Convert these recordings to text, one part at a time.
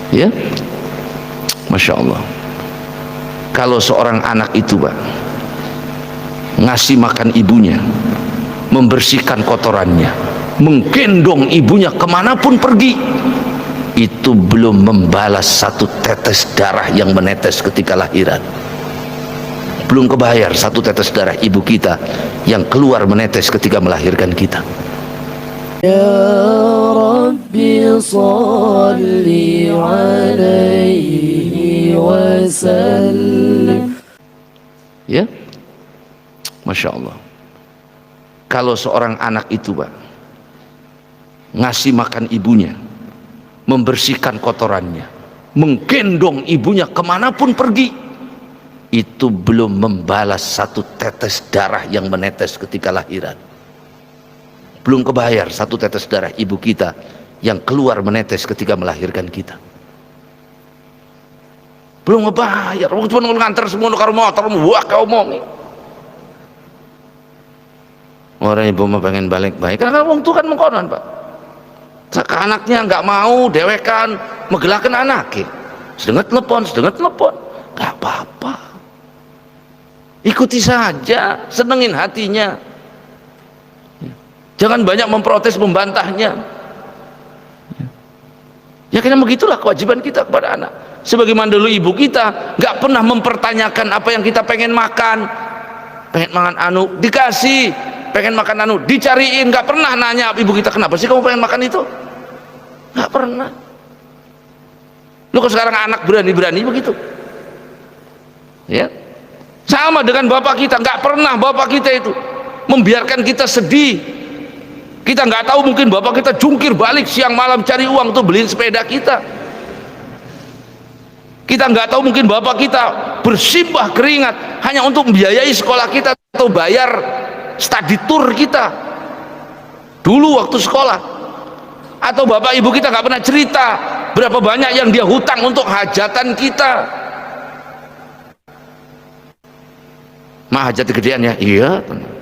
Ya, Masya Allah. Kalau seorang anak itu Pak ngasih makan ibunya, membersihkan kotorannya, menggendong ibunya kemanapun pergi, itu belum membalas satu tetes darah yang menetes ketika lahiran. Belum kebayar satu tetes darah ibu kita yang keluar menetes ketika melahirkan kita. Ya Rabbi salli alaihi wasallim. Ya, Masya Allah. Kalau seorang anak itu Pak ngasih makan ibunya, membersihkan kotorannya, menggendong ibunya kemanapun pergi, itu belum membalas satu tetes darah yang menetes ketika lahiran. Belum kebayar satu tetes darah ibu kita yang keluar menetes ketika melahirkan kita. Belum ngebayar, waktu cuma ngantar semua karo motor, wah kau omongi. Orang ibu mah pengen balik baik, karena wong tuh kan mengkonon Pak. Anaknya nggak mau dewekan, megelakan anaknya. Sedang telepon, nggak apa-apa. Ikuti saja, senengin hatinya. Jangan banyak memprotes, membantahnya. Ya karena begitulah kewajiban kita kepada anak. Sebagaimana dulu ibu kita nggak pernah mempertanyakan apa yang kita pengen makan. Pengen makan anu, dikasih. Pengen makan anu, dicariin. Nggak pernah nanya ibu kita, kenapa sih kamu pengen makan itu? Nggak pernah. Lu kok sekarang anak berani-berani begitu? Ya, sama dengan bapak kita. Nggak pernah bapak kita itu membiarkan kita sedih. Kita nggak tahu, mungkin bapak kita jungkir balik siang malam cari uang tuh beliin sepeda kita. Kita nggak tahu, mungkin bapak kita bersimbah keringat hanya untuk membiayai sekolah kita atau bayar study tour kita dulu waktu sekolah. Atau bapak ibu kita nggak pernah cerita berapa banyak yang dia hutang untuk hajatan kita. Mah hajat gedean ya, iya tenang.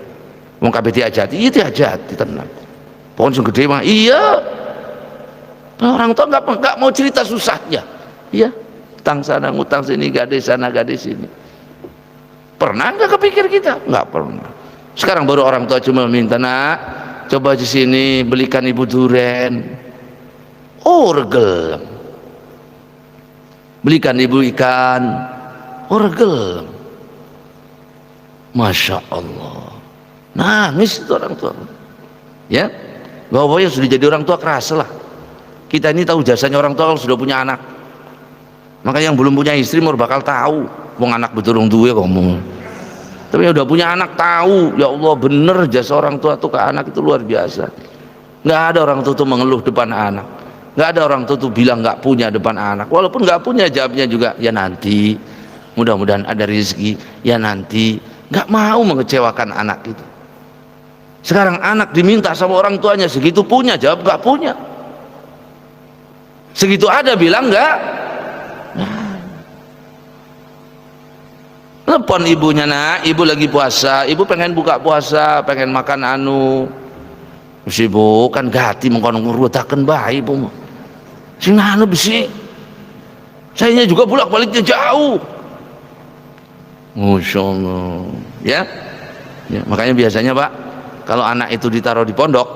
Wong kabeh diajati, iya diajati tenang. Pohon sing gede mah iya. Orang tua nggak mau cerita susahnya. Iya, utang sana ngutang sini, gade sana gade sini. Pernah nggak kepikir kita? Nggak pernah. Sekarang baru orang tua cuma minta, nak coba di sini belikan ibu duren. Oh regel. Belikan ibu ikan. Oh regel. Masya Allah. Nangis itu orang tua. Ya, bahwa yang sudah jadi orang tua keras lah. Kita ini tahu jasanya orang tua kalau sudah punya anak. Maka yang belum punya istri mau bakal tahu. Wong anak betul orang tua ngomong. Tapi yang udah punya anak tahu, ya Allah bener jasa orang tua tuh ke anak itu luar biasa. Nggak ada orang tua tuh mengeluh depan anak. Nggak ada orang tua tuh bilang nggak punya depan anak. Walaupun nggak punya, jawabnya juga ya nanti. Mudah-mudahan ada rezeki. Ya nanti. Nggak mau mengecewakan anak itu. Sekarang anak diminta sama orang tuanya segitu punya, jawab nggak punya. Segitu ada bilang nggak. Telepon ibunya, nak ibu lagi puasa, ibu pengen buka puasa, pengen makan anu. Ibu kan gati mengkono ngurutaken bae ibu. Sing anu bisi. Sayanya juga bolak baliknya jauh. Masya Allah. Ya, makanya biasanya Pak, kalau anak itu ditaruh di pondok,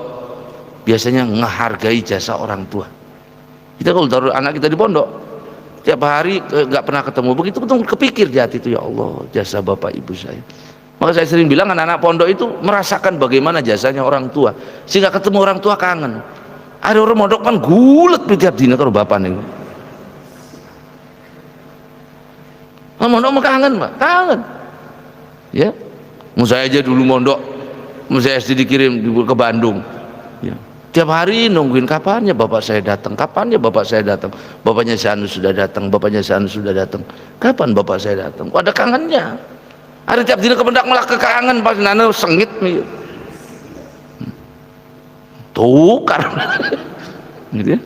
biasanya menghargai jasa orang tua. Kita kalau taruh anak kita di pondok, tiap hari nggak pernah ketemu, begitu ketemu kepikir di hati itu, ya Allah jasa bapak ibu saya. Maka saya sering bilang anak-anak pondok itu merasakan bagaimana jasanya orang tua, sehingga ketemu orang tua kangen. Ada orang pondok kan gulet tiap dina kalau bapak nih. Mondok kangen Pak, kangen. Ya, mau saya aja dulu mondok, mau saya SD dikirim ke Bandung. Ya. Tiap hari nungguin kapannya bapak saya datang, kapannya bapak saya datang. Bapaknya si Anu sudah datang, bapaknya si Anu sudah datang. Kapan bapak saya datang? Ada kangennya. Ada tiap dina kependak malah kekangen pas nana sengit nih. Tuh karena gitu ya.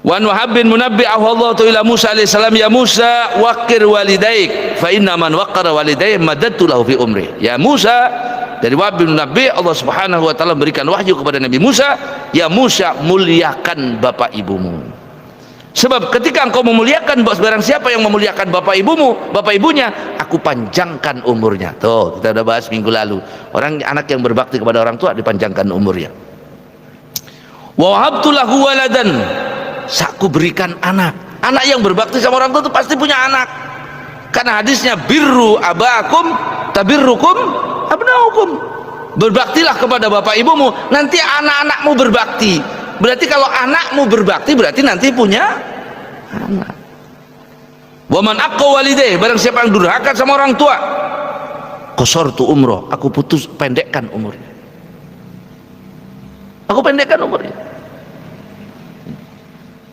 Wa Wahab bin Munabbi ahwallahu ila Musa alaihi salam, ya Musa waqir walidaik fa inna man waqara walidayhi madadtu lahu fi umri. Ya Musa, dari Wahab bin Munabbi, Allah Subhanahu wa taala berikan wahyu kepada Nabi Musa, ya Musa muliakan bapak ibumu. Sebab ketika engkau memuliakan barang siapa yang memuliakan bapak ibumu, bapak ibunya, aku panjangkan umurnya. Tuh, kita udah bahas minggu lalu. Anak yang berbakti kepada orang tua dipanjangkan umurnya. Wa wahabtu lahu waladan, aku berikan anak. Anak yang berbakti sama orang tua itu pasti punya anak. Karena hadisnya birru abakum tabirrukum abnaukum. Berbaktilah kepada bapak ibumu, nanti anak-anakmu berbakti. Berarti kalau anakmu berbakti berarti nanti punya anak. Wa man aqqa walidayhi, barang siapa yang durhaka sama orang tua, qasortu umroh, aku pendekkan umurnya. Aku pendekkan umurnya.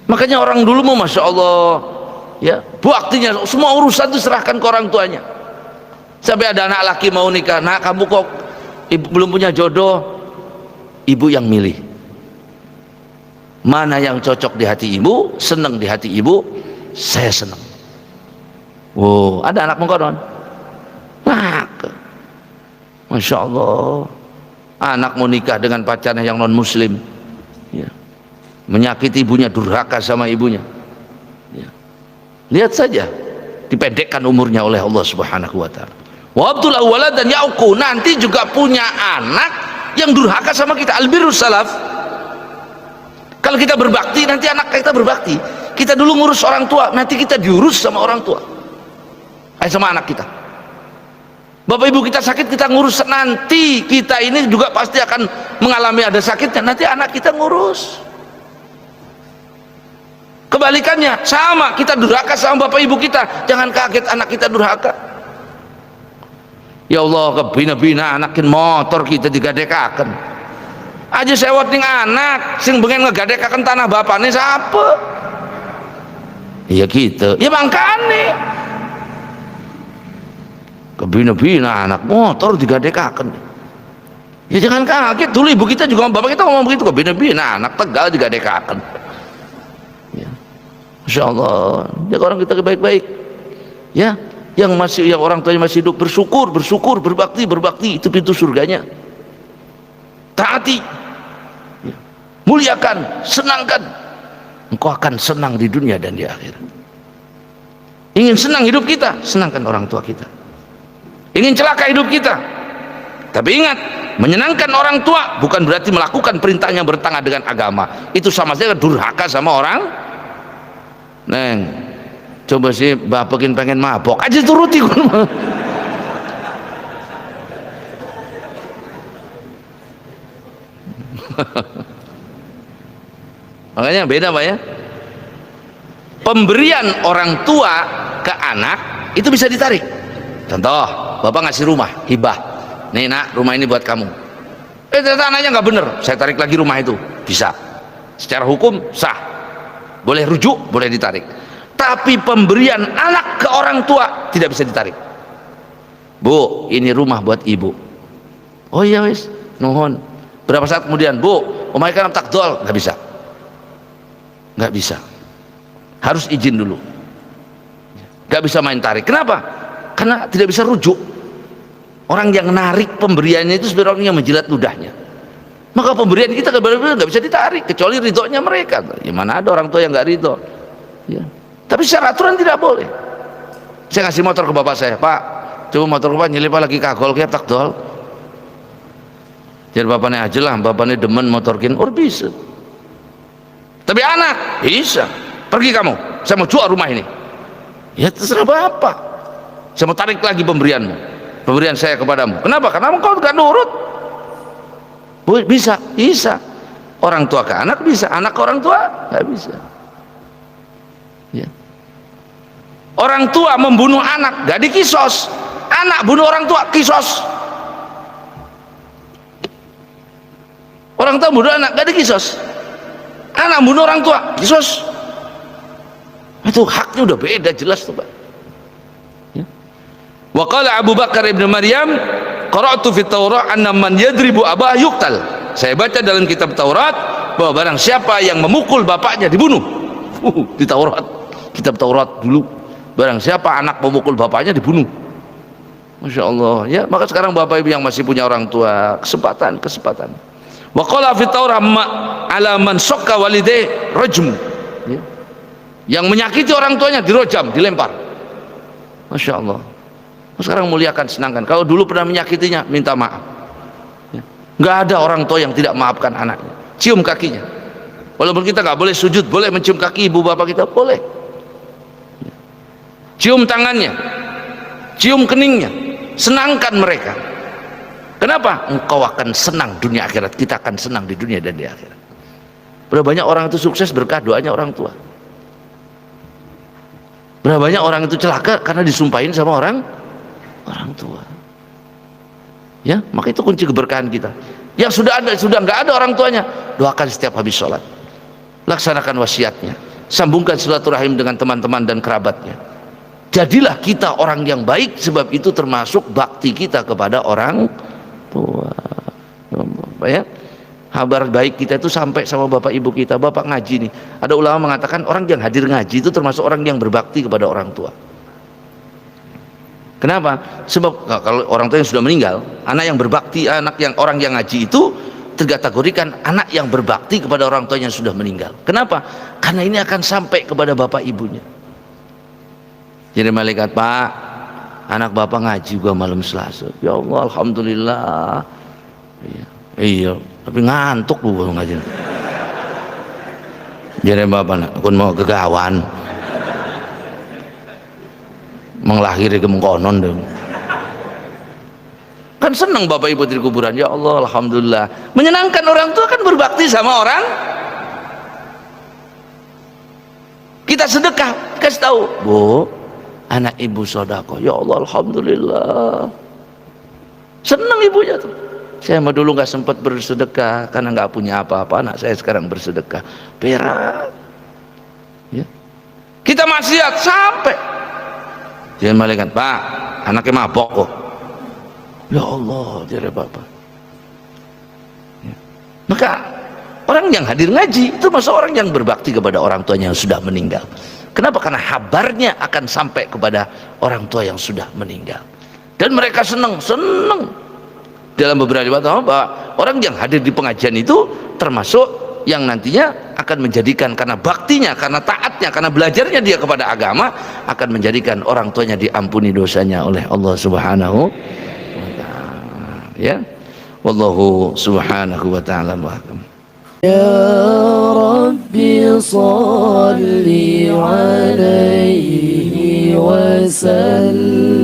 Makanya orang dulu mau, masya Allah, ya, baktinya semua urusan itu serahkan ke orang tuanya. Sampai ada anak laki mau nikah, nah kamu kok ibu belum punya jodoh, ibu yang milih. Mana yang cocok di hati ibu, senang di hati ibu, saya senang. Wow, ada anak mengkonon. Nah, masya Allah, anak mau nikah dengan pacarnya yang non muslim, ya, menyakiti ibunya, durhaka sama ibunya, ya. Lihat saja, dipendekkan umurnya oleh Allah Subhanahu wa ta'ala. Wa abdullah walad dan yauku, nanti juga punya anak yang durhaka sama kita. Albirrus salaf. Kalau kita berbakti, nanti anak kita berbakti. Kita dulu ngurus orang tua, nanti kita diurus sama orang tua, sama anak kita. Bapak ibu kita sakit, kita ngurus. Nanti kita ini juga pasti akan mengalami ada sakitnya, nanti anak kita ngurus. Kebalikannya sama, kita durhaka sama bapak ibu kita, jangan kaget anak kita durhaka. Ya Allah, kebina-bina anakin motor kita digadekakan aja sewot ning anak sing pengen ngegadekaken tanah bapaknya siapa? Ya gitu, ya makanya kebina-bina anak motor digadekaken. Ya jangan kaget, dulu ibu kita juga, bapak kita ngomong begitu, kebina-bina anak Tegal digadekaken. Ya, Masya Allah, jaga orang kita baik-baik, ya. Yang orang tuanya masih hidup, bersyukur, berbakti, itu pintu surganya. Taati, ya, muliakan, senangkan, engkau akan senang di dunia dan di akhirat. Ingin senang hidup kita, senangkan orang tua kita. Ingin celaka hidup kita, tapi ingat, menyenangkan orang tua bukan berarti melakukan perintah yang bertentangan dengan agama. Itu sama saja durhaka sama orang. Neng, coba sih bapakin pengen mabok aja turuti. Makanya beda Pak ya. Pemberian orang tua ke anak itu bisa ditarik. Contoh, bapak ngasih rumah hibah, nih nak, rumah ini buat kamu. Ternyata anaknya nggak bener, saya tarik lagi rumah itu, bisa. Secara hukum sah, boleh rujuk, boleh ditarik. Tapi pemberian anak ke orang tua tidak bisa ditarik. Bu, ini rumah buat ibu. Oh iya wis, nuhun. Berapa saat kemudian, bu, omai kan takdol, nggak bisa, nggak bisa, harus izin dulu, nggak bisa main tarik. Kenapa? Karena tidak bisa rujuk. Orang yang narik pemberiannya itu sebenarnya orang yang menjilat ludahnya. Maka pemberian kita benar-benar nggak bisa ditarik kecuali ridhonya mereka. Ya mana ada orang tua yang nggak ridho, ya. Tapi secara aturan tidak boleh. Saya ngasih motor ke bapak saya, Pak, coba motor bapak nyelip lagi kagol kayak takdol. Jadi bapaknya aja lah, bapaknya demen motorkin, bisa. Tapi anak bisa, pergi kamu, saya mau jual rumah ini. Ya terserah bapak, saya mau tarik lagi pemberianmu, pemberian saya kepadamu. Kenapa? Karena engkau tidak nurut. Bisa, bisa. Orang tua ke anak bisa, anak ke orang tua nggak bisa. Ya. Orang tua membunuh anak, gak dikisos. Anak bunuh orang tua, kisos. Orang tua bunuh anak, gak dikisos. Anak bunuh orang tua, kisos. Itu haknya udah beda jelas tuh Pak. Ya. Wa qala Abu Bakar ibn Maryam, qara'tu fi Taurat anna man yadribu abah yuqtal. Saya baca dalam kitab Taurat bahwa barang siapa yang memukul bapaknya dibunuh. Di Taurat, kitab Taurat dulu, barang siapa anak memukul bapaknya dibunuh. Masya Allah, ya. Maka sekarang bapak ibu yang masih punya orang tua, kesempatan. Wa qala fi Taurat ala man syaqqa walidayhi rajm. Ya. Yang menyakiti orang tuanya dirojam, dilempar. Masya Allah. Sekarang muliakan, senangkan. Kalau dulu pernah menyakitinya, minta maaf. Ya. Nggak ada orang tua yang tidak maafkan anaknya. Cium kakinya. Walaupun kita nggak boleh sujud, boleh mencium kaki ibu bapak kita, boleh. Ya. Cium tangannya, cium keningnya, senangkan mereka. Kenapa? Engkau akan senang dunia akhirat, kita akan senang di dunia dan di akhirat. Berapa banyak orang itu sukses berkah doanya orang tua. Berapa banyak orang itu celaka karena disumpahin sama orang tua. Ya, maka itu kunci keberkahan kita. Yang sudah nggak ada orang tuanya, doakan setiap habis sholat, laksanakan wasiatnya, sambungkan silaturahim dengan teman-teman dan kerabatnya. Jadilah kita orang yang baik, sebab itu termasuk bakti kita kepada orang tua. Ya, kabar baik kita itu sampai sama bapak ibu kita. Bapak ngaji nih, ada ulama mengatakan orang yang hadir ngaji itu termasuk orang yang berbakti kepada orang tua. Kenapa? Sebab kalau orang tua yang sudah meninggal, anak yang berbakti, orang yang ngaji itu terkategorikan anak yang berbakti kepada orang tua yang sudah meninggal. Kenapa? Karena ini akan sampai kepada bapak ibunya. Jadi malaikat, Pak, anak bapak ngaji gua malam Selasa. Ya Allah, alhamdulillah. Iya, tapi ngantuk gua ngaji. Jadi bapak, aku mau kegawan. Menglahiri kemengkonon dong. Kan senang bapak ibu di kuburan. Ya Allah, alhamdulillah. Menyenangkan orang tua kan berbakti sama orang. Kita sedekah, kasih tahu, Bu, anak ibu sodako. Ya Allah, alhamdulillah. Senang ibunya tuh. Saya mah dulu nggak sempat bersedekah karena nggak punya apa-apa. Anak saya sekarang bersedekah. Berat. Ya. Kita maksiat sampai. Jangan malaikat, Pak, anaknya mabok kok. Ya Allah, jadi bapak. Ya. Maka orang yang hadir ngaji itu masuk orang yang berbakti kepada orang tuanya yang sudah meninggal. Kenapa? Karena habarnya akan sampai kepada orang tua yang sudah meninggal. Dan mereka senang. Dalam beberapa riwayat bahwa orang yang hadir di pengajian itu termasuk yang nantinya akan menjadikan, karena baktinya, karena taatnya, karena belajarnya dia kepada agama, akan menjadikan orang tuanya diampuni dosanya oleh Allah Subhanahu wa ta'ala. Ya, wallahu subhanahu wa ta'ala mahkum. Ya Rabbi salli alaihi wa sallim.